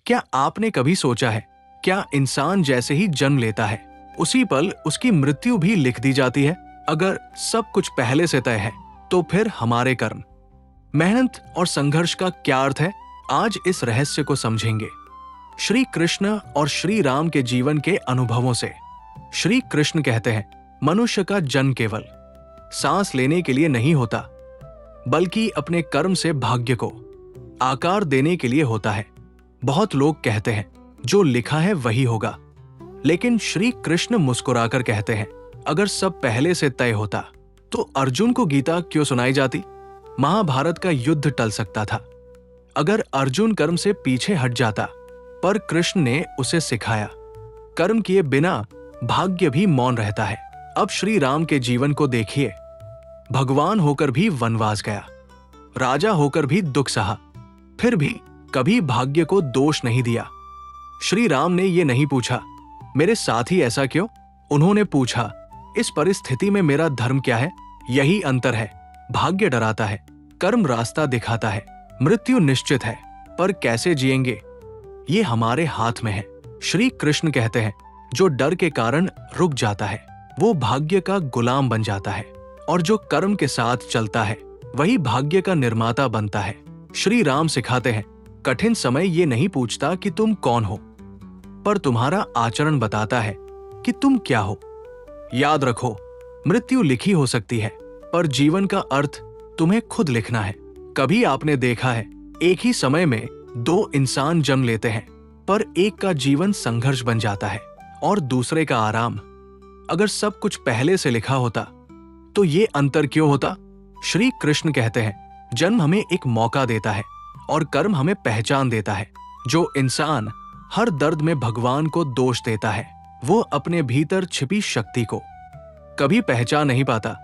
क्या आपने कभी सोचा है, क्या इंसान जैसे ही जन्म लेता है उसी पल उसकी मृत्यु भी लिख दी जाती है? अगर सब कुछ पहले से तय है तो फिर हमारे कर्म, मेहनत और संघर्ष का क्या अर्थ है? आज इस रहस्य को समझेंगे श्री कृष्ण और श्री राम के जीवन के अनुभवों से। श्री कृष्ण कहते हैं, मनुष्य का जन्म केवल सांस लेने के लिए नहीं होता, बल्कि अपने कर्म से भाग्य को आकार देने के लिए होता है। बहुत लोग कहते हैं जो लिखा है वही होगा, लेकिन श्री कृष्ण मुस्कुराकर कहते हैं, अगर सब पहले से तय होता तो अर्जुन को गीता क्यों सुनाई जाती? महाभारत का युद्ध टल सकता था अगर अर्जुन कर्म से पीछे हट जाता, पर कृष्ण ने उसे सिखाया, कर्म किए बिना भाग्य भी मौन रहता है। अब श्री राम के जीवन को देखिए। भगवान होकर भी वनवास गया, राजा होकर भी दुख सहा, फिर भी कभी भाग्य को दोष नहीं दिया। श्री राम ने ये नहीं पूछा, मेरे साथ ही ऐसा क्यों? उन्होंने पूछा, इस परिस्थिति में मेरा धर्म क्या है? यही अंतर है। भाग्य डराता है, कर्म रास्ता दिखाता है। मृत्यु निश्चित है, पर कैसे जिएंगे ये हमारे हाथ में है। श्री कृष्ण कहते हैं, जो डर के कारण रुक जाता है वो भाग्य का गुलाम बन जाता है, और जो कर्म के साथ चलता है वही भाग्य का निर्माता बनता है। श्री राम सिखाते हैं, कठिन समय ये नहीं पूछता कि तुम कौन हो, पर तुम्हारा आचरण बताता है कि तुम क्या हो। याद रखो, मृत्यु लिखी हो सकती है, पर जीवन का अर्थ तुम्हें खुद लिखना है। कभी आपने देखा है, एक ही समय में दो इंसान जन्म लेते हैं, पर एक का जीवन संघर्ष बन जाता है और दूसरे का आराम। अगर सब कुछ पहले से लिखा होता तो ये अंतर क्यों होता? श्री कृष्ण कहते हैं, जन्म हमें एक मौका देता है और कर्म हमें पहचान देता है। जो इंसान हर दर्द में भगवान को दोष देता है, वो अपने भीतर छिपी शक्ति को कभी पहचान नहीं पाता।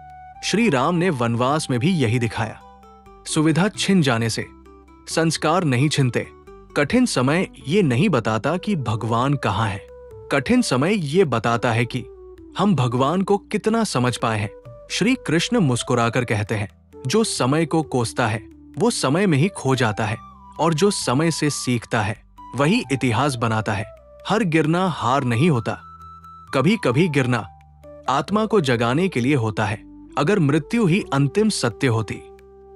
श्री राम ने वनवास में भी यही दिखाया। सुविधा छिन जाने से संस्कार नहीं छिनते। कठिन समय ये नहीं बताता कि भगवान कहाँ है, कठिन समय ये बताता है कि हम भगवान को कितना समझ पाए हैं। श्री कृष्ण मुस्कुराकर कहते हैं, जो समय को कोसता है वो समय में ही खो जाता है, और जो समय से सीखता है वही इतिहास बनाता है। हर गिरना हार नहीं होता, कभी कभी गिरना आत्मा को जगाने के लिए होता है। अगर मृत्यु ही अंतिम सत्य होती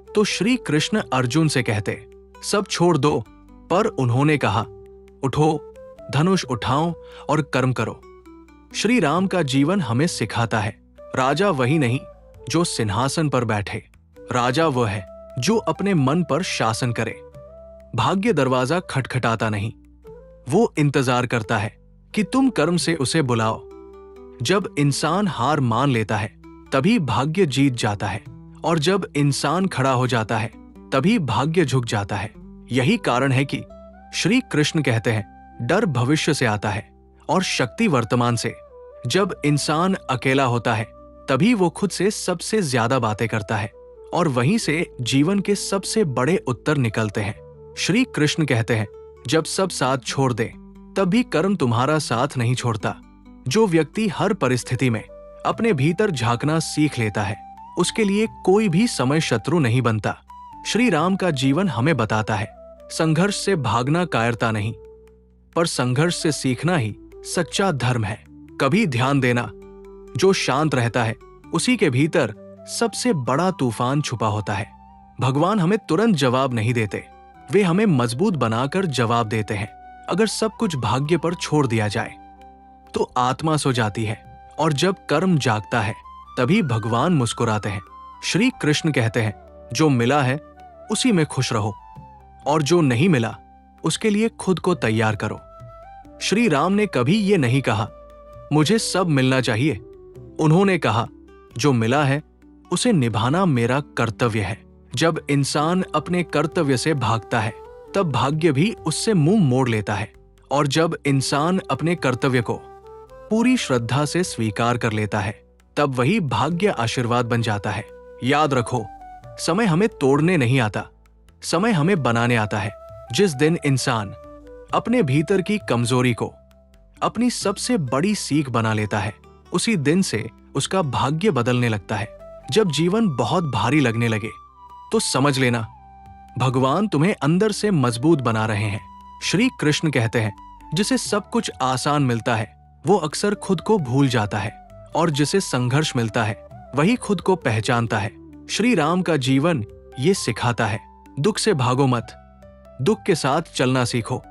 तो श्री कृष्ण अर्जुन से कहते, सब छोड़ दो, पर उन्होंने कहा, उठो, धनुष उठाओ और कर्म करो। श्री राम का जीवन हमें सिखाता है, राजा वही नहीं जो सिंहासन पर बैठे, राजा वो है जो अपने मन पर शासन करे। भाग्य दरवाजा खटखटाता नहीं, वो इंतजार करता है कि तुम कर्म से उसे बुलाओ। जब इंसान हार मान लेता है तभी भाग्य जीत जाता है, और जब इंसान खड़ा हो जाता है तभी भाग्य झुक जाता है। यही कारण है कि श्री कृष्ण कहते हैं, डर भविष्य से आता है और शक्ति वर्तमान से। जब इंसान अकेला होता है तभी वो खुद से सबसे ज्यादा बातें करता है, और वहीं से जीवन के सबसे बड़े उत्तर निकलते हैं। श्री कृष्ण कहते हैं, जब सब साथ छोड़ दे तब भी कर्म तुम्हारा साथ नहीं छोड़ता। जो व्यक्ति हर परिस्थिति में अपने भीतर झांकना सीख लेता है, उसके लिए कोई भी समय शत्रु नहीं बनता। श्री राम का जीवन हमें बताता है, संघर्ष से भागना कायरता नहीं, पर संघर्ष से सीखना ही सच्चा धर्म है। कभी ध्यान देना, जो शांत रहता है उसी के भीतर सबसे बड़ा तूफान छुपा होता है। भगवान हमें तुरंत जवाब नहीं देते, वे हमें मजबूत बनाकर जवाब देते हैं। अगर सब कुछ भाग्य पर छोड़ दिया जाए तो आत्मा सो जाती है, और जब कर्म जागता है तभी भगवान मुस्कुराते हैं। श्री कृष्ण कहते हैं, जो मिला है उसी में खुश रहो, और जो नहीं मिला उसके लिए खुद को तैयार करो। श्री राम ने कभी ये नहीं कहा, मुझे सब मिलना चाहिए। उन्होंने कहा, जो मिला है उसे निभाना मेरा कर्तव्य है। जब इंसान अपने कर्तव्य से भागता है तब भाग्य भी उससे मुंह मोड़ लेता है, और जब इंसान अपने कर्तव्य को पूरी श्रद्धा से स्वीकार कर लेता है तब वही भाग्य आशीर्वाद बन जाता है। याद रखो, समय हमें तोड़ने नहीं आता, समय हमें बनाने आता है। जिस दिन इंसान अपने भीतर की कमजोरी को अपनी सबसे बड़ी सीख बना लेता है, उसी दिन से उसका भाग्य बदलने लगता है। जब जीवन बहुत भारी लगने लगे तो समझ लेना, भगवान तुम्हें अंदर से मजबूत बना रहे हैं। श्री कृष्ण कहते हैं, जिसे सब कुछ आसान मिलता है वो अक्सर खुद को भूल जाता है, और जिसे संघर्ष मिलता है वही खुद को पहचानता है। श्री राम का जीवन ये सिखाता है, दुख से भागो मत, दुख के साथ चलना सीखो।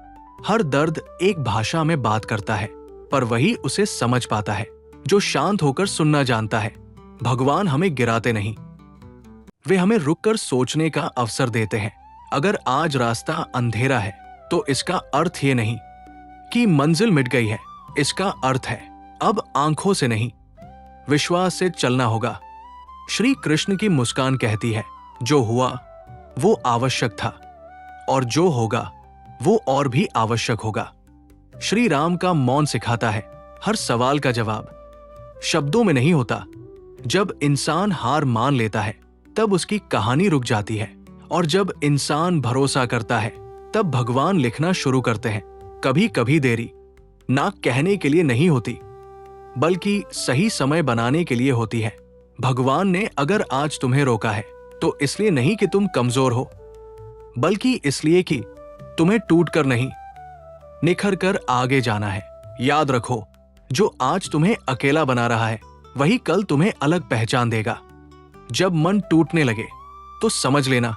हर दर्द एक भाषा में बात करता है, पर वही उसे समझ पाता है जो शांत होकर सुनना जानता है। भगवान हमें गिराते नहीं, वे हमें रुककर सोचने का अवसर देते हैं। अगर आज रास्ता अंधेरा है तो इसका अर्थ ये नहीं कि मंजिल मिट गई है, इसका अर्थ है अब आंखों से नहीं, विश्वास से चलना होगा। श्री कृष्ण की मुस्कान कहती है, जो हुआ वो आवश्यक था, और जो होगा वो और भी आवश्यक होगा। श्री राम का मौन सिखाता है, हर सवाल का जवाब शब्दों में नहीं होता। जब इंसान हार मान लेता है तब उसकी कहानी रुक जाती है, और जब इंसान भरोसा करता है तब भगवान लिखना शुरू करते हैं। कभी कभी देरी ना कहने के लिए नहीं होती, बल्कि सही समय बनाने के लिए होती है। भगवान ने अगर आज तुम्हें रोका है तो इसलिए नहीं कि तुम कमजोर हो, बल्कि इसलिए कि तुम्हें टूटकर नहीं, निखर कर आगे जाना है। याद रखो, जो आज तुम्हें अकेला बना रहा है वही कल तुम्हें अलग पहचान देगा। जब मन टूटने लगे तो समझ लेना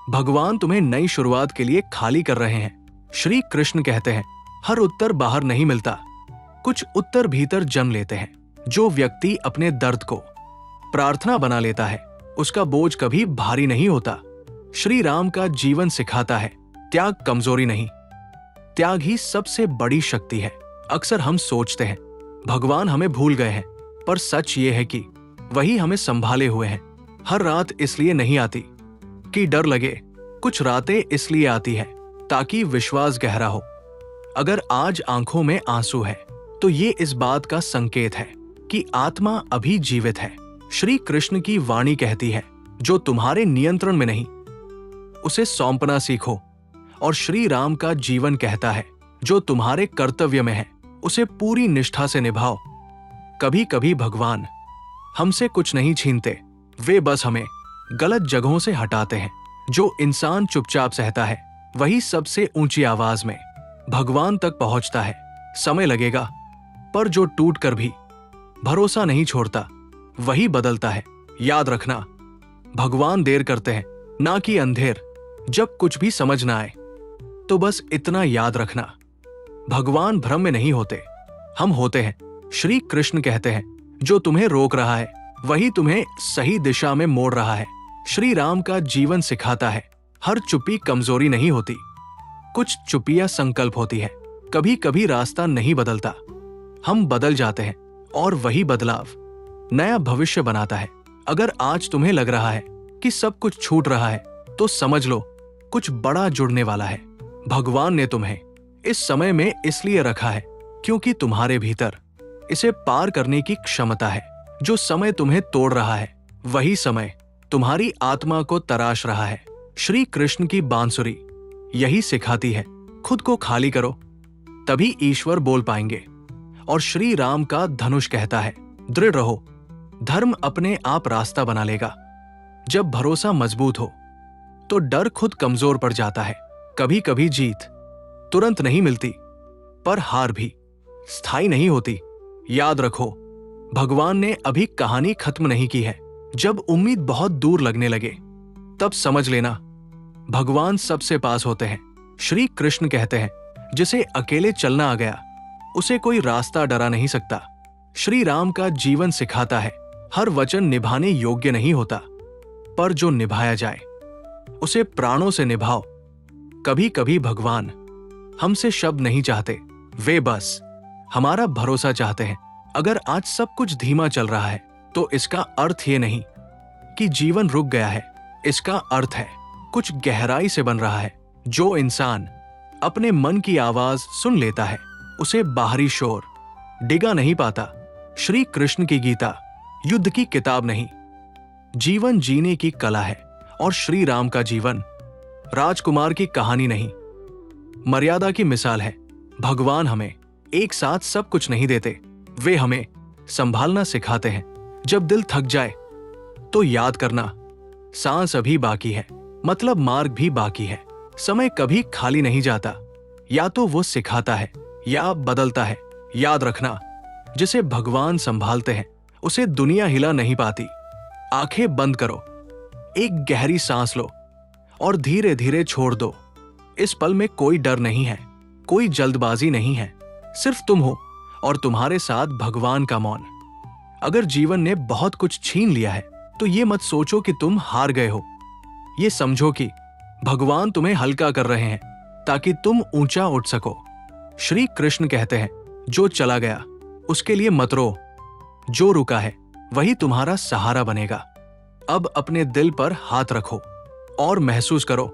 भगवान तुम्हें नई शुरुआत के लिए खाली कर रहे हैं। श्री कृष्ण कहते हैं, हर उत्तर बाहर नहीं मिलता, कुछ उत्तर भीतर जन्म लेते हैं। जो व्यक्ति अपने दर्द को प्रार्थना बना लेता है उसका बोझ कभी भारी नहीं होता। श्री राम का जीवन सिखाता है, त्याग कमजोरी नहीं, त्याग ही सबसे बड़ी शक्ति है। अक्सर हम सोचते हैं भगवान हमें भूल गए हैं, पर सच ये है कि वही हमें संभाले हुए हैं। हर रात इसलिए नहीं आती कि डर लगे, कुछ रातें इसलिए आती है ताकि विश्वास गहरा हो। अगर आज आंखों में आंसू है तो ये इस बात का संकेत है कि आत्मा अभी जीवित है। श्री कृष्ण की वाणी कहती है, जो तुम्हारे नियंत्रण में नहीं उसे सौंपना सीखो। और श्री राम का जीवन कहता है, जो तुम्हारे कर्तव्य में है उसे पूरी निष्ठा से निभाओ। कभी कभी भगवान हमसे कुछ नहीं छीनते, वे बस हमें गलत जगहों से हटाते हैं। जो इंसान चुपचाप सहता है वही सबसे ऊंची आवाज में भगवान तक पहुंचता है। समय लगेगा, पर जो टूट कर भी भरोसा नहीं छोड़ता वही बदलता है। याद रखना, भगवान देर करते हैं ना कि अंधेर। जब कुछ भी समझ ना आए तो बस इतना याद रखना, भगवान भ्रम में नहीं होते, हम होते हैं। श्री कृष्ण कहते हैं, जो तुम्हें रोक रहा है वही तुम्हें सही दिशा में मोड़ रहा है। श्री राम का जीवन सिखाता है, हर चुप्पी कमजोरी नहीं होती, कुछ चुप्पियां संकल्प होती है। कभी कभी रास्ता नहीं बदलता, हम बदल जाते हैं, और वही बदलाव नया भविष्य बनाता है। अगर आज तुम्हें लग रहा है कि सब कुछ छूट रहा है तो समझ लो कुछ बड़ा जुड़ने वाला है। भगवान ने तुम्हें इस समय में इसलिए रखा है क्योंकि तुम्हारे भीतर इसे पार करने की क्षमता है। जो समय तुम्हें तोड़ रहा है वही समय तुम्हारी आत्मा को तराश रहा है। श्री कृष्ण की बांसुरी यही सिखाती है, खुद को खाली करो तभी ईश्वर बोल पाएंगे। और श्री राम का धनुष कहता है, दृढ़ रहो, धर्म अपने आप रास्ता बना लेगा। जब भरोसा मजबूत हो तो डर खुद कमजोर पड़ जाता है। कभी कभी जीत तुरंत नहीं मिलती, पर हार भी स्थायी नहीं होती। याद रखो, भगवान ने अभी कहानी खत्म नहीं की है। जब उम्मीद बहुत दूर लगने लगे तब समझ लेना भगवान सबसे पास होते हैं। श्री कृष्ण कहते हैं, जिसे अकेले चलना आ गया उसे कोई रास्ता डरा नहीं सकता। श्री राम का जीवन सिखाता है, हर वचन निभाने योग्य नहीं होता, पर जो निभाया जाए उसे प्राणों से निभाओ। कभी कभी भगवान हमसे शब्द नहीं चाहते, वे बस हमारा भरोसा चाहते हैं। अगर आज सब कुछ धीमा चल रहा है तो इसका अर्थ ये नहीं कि जीवन रुक गया है, इसका अर्थ है कुछ गहराई से बन रहा है। जो इंसान अपने मन की आवाज सुन लेता है उसे बाहरी शोर डिगा नहीं पाता। श्री कृष्ण की गीता युद्ध की किताब नहीं, जीवन जीने की कला है। और श्री राम का जीवन राजकुमार की कहानी नहीं, मर्यादा की मिसाल है। भगवान हमें एक साथ सब कुछ नहीं देते, वे हमें संभालना सिखाते हैं। जब दिल थक जाए तो याद करना, सांस अभी बाकी है, मतलब मार्ग भी बाकी है। समय कभी खाली नहीं जाता, या तो वो सिखाता है या बदलता है। याद रखना, जिसे भगवान संभालते हैं उसे दुनिया हिला नहीं पाती। आंखें बंद करो, एक गहरी सांस लो और धीरे धीरे छोड़ दो। इस पल में कोई डर नहीं है, कोई जल्दबाजी नहीं है, सिर्फ तुम हो और तुम्हारे साथ भगवान का मौन। अगर जीवन ने बहुत कुछ छीन लिया है तो ये मत सोचो कि तुम हार गए हो। ये समझो कि भगवान तुम्हें हल्का कर रहे हैं ताकि तुम ऊंचा उठ सको। श्री कृष्ण कहते हैं, जो चला गया उसके लिए मत रो, जो रुका है वही तुम्हारा सहारा बनेगा। अब अपने दिल पर हाथ रखो और महसूस करो,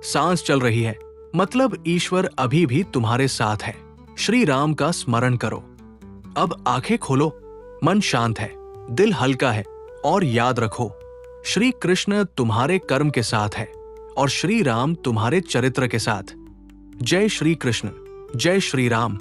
सांस चल रही है, मतलब ईश्वर अभी भी तुम्हारे साथ है। श्री राम का स्मरण करो। अब आंखें खोलो, मन शांत है, दिल हल्का है और याद रखो, श्री कृष्ण तुम्हारे कर्म के साथ है और श्री राम तुम्हारे चरित्र के साथ। जय श्री कृष्ण, जय श्री राम।